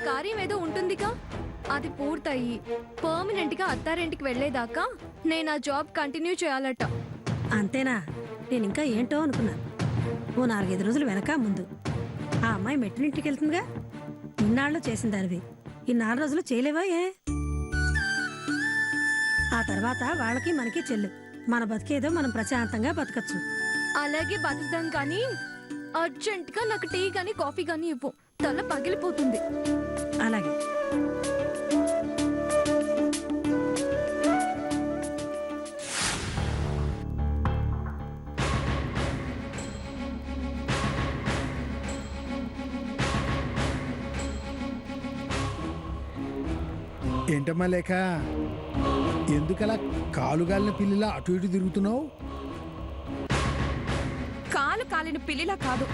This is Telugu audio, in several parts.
కార్యం ఏదో ఉంటుందిగా, అది పూర్తయి పర్మనెంట్ గా అత్తారింటికి వెళ్లేదాకా నేను ఆ జాబ్ కంటిన్యూ చేయాలట. అంతేనా? నేను ఇంకా ఏంటో అనుకున్నా. ఓ 4-5 రోజులు వెనక ముందు ఆ అమ్మాయి మెట్టినింటికి వెళ్తుందిగా. ఇన్నాళ్ళు చేసిన దానివి ఈ 4 రోజులు చేయలేవా? ఆ తర్వాత వాళ్ళకి మనకి చెల్లు. మన బతికేదో మనం ప్రశాంతంగా బతకచ్చు. అలాగే బతుకుదాం, కానీ అర్జెంట్ గా నాకు టీ గానీ కాఫీ గానీ ఇవ్వు, తల పగిలిపోతుంది. అలాగే. ఏంటమ్మా లేక, ఎందుకలా కాలుగాలిన పిల్లిలా అటు ఇటు తిరుగుతున్నావు? కాలు కాలిన పిల్లిలా కాదు,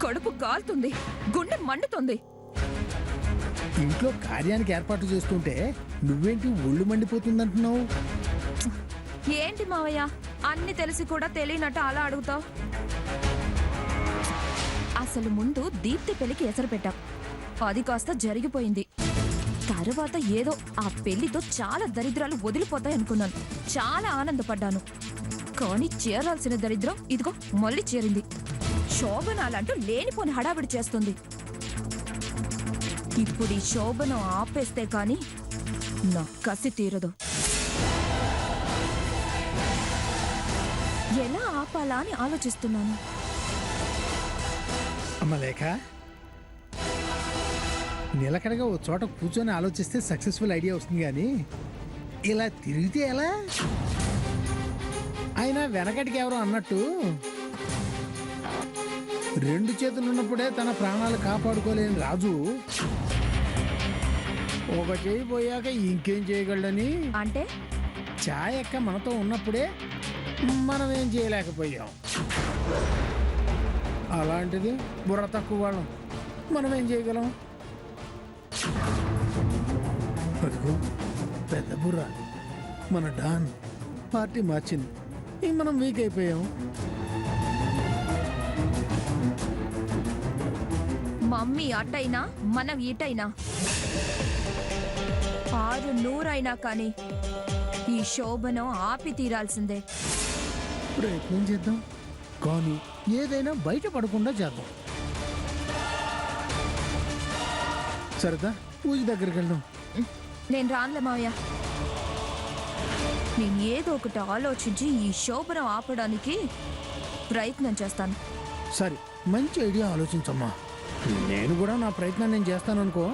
కడుపు కాలుతుంది, గుండె మండుతుంది. ఇంట్లో కార్యానికి ఏర్పాటు చేస్తుంటే నువ్వేంటి ఒళ్ళు మండిపోతుందంటున్నావు? ఏంటి మావయ్య, అన్ని తెలిసి కూడా తెలియనట్టు అలా అడుగుతావు? అసలు ముందు దీప్తి పెళ్లికి ఎసరు పెట్టాం, అది కాస్త జరిగిపోయింది. తర్వాత ఏదో ఆ పెళ్లితో చాలా దరిద్రాలు వదిలిపోతాయనుకున్నాను, చాలా ఆనందపడ్డాను. కానీ చేరాల్సిన దరిద్రం ఇదిగో మళ్ళీ చేరింది. శోభనాలంటూ లేనిపోని హడావిడి చేస్తుంది. ఇప్పుడు ఈ శోభనం ఆపేస్తే కాని నా కసి తీరదు. ఎలా ఆపాలా అని ఆలోచిస్తున్నాను. అమ్మ లేక, నిలకడగా ఓ చోట కూర్చొని ఆలోచిస్తే సక్సెస్ఫుల్ ఐడియా వస్తుంది, కానీ ఇలా తిరిగితే ఎలా? అయినా వెనకటికి ఎవరో అన్నట్టు 2 చేతులు ఉన్నప్పుడే తన ప్రాణాలు కాపాడుకోలేని రాజు ఒక చేయి పోయాక ఇంకేం చేయగలడని, అంటే ఛాయక్క మనతో ఉన్నప్పుడే మనం ఏం చేయలేకపోయాం. అలాంటిది బుర్ర తక్కువ వాళ్ళం మనం ఏం చేయగలం? అదిగో పెద్ద బుర్ర మన డాన్ పార్టీ మార్చింది, ఇంక మనం వీక్ అయిపోయాం. మమ్మీ అటైనా మనం ఇటైనా 600 అయినా కానీ ఈ శోభనం ఆపి తీరాల్సిందే. ప్రయత్నం చేద్దాం, కానీ ఏదైనా బయట పడకుండా చేద్దాం. సరదా పూజ దగ్గరికి వెళ్దాం. నేను రానులే మావయ్య. నేను ఏదో ఒకటి ఆలోచించి ఈ శోభనం ఆపడానికి ప్రయత్నం చేస్తాను. సరే, మంచి ఐడియా ఆలోచించమ్మా. నేను కూడా నా ప్రయత్నం నేను చేస్తాను అనుకో.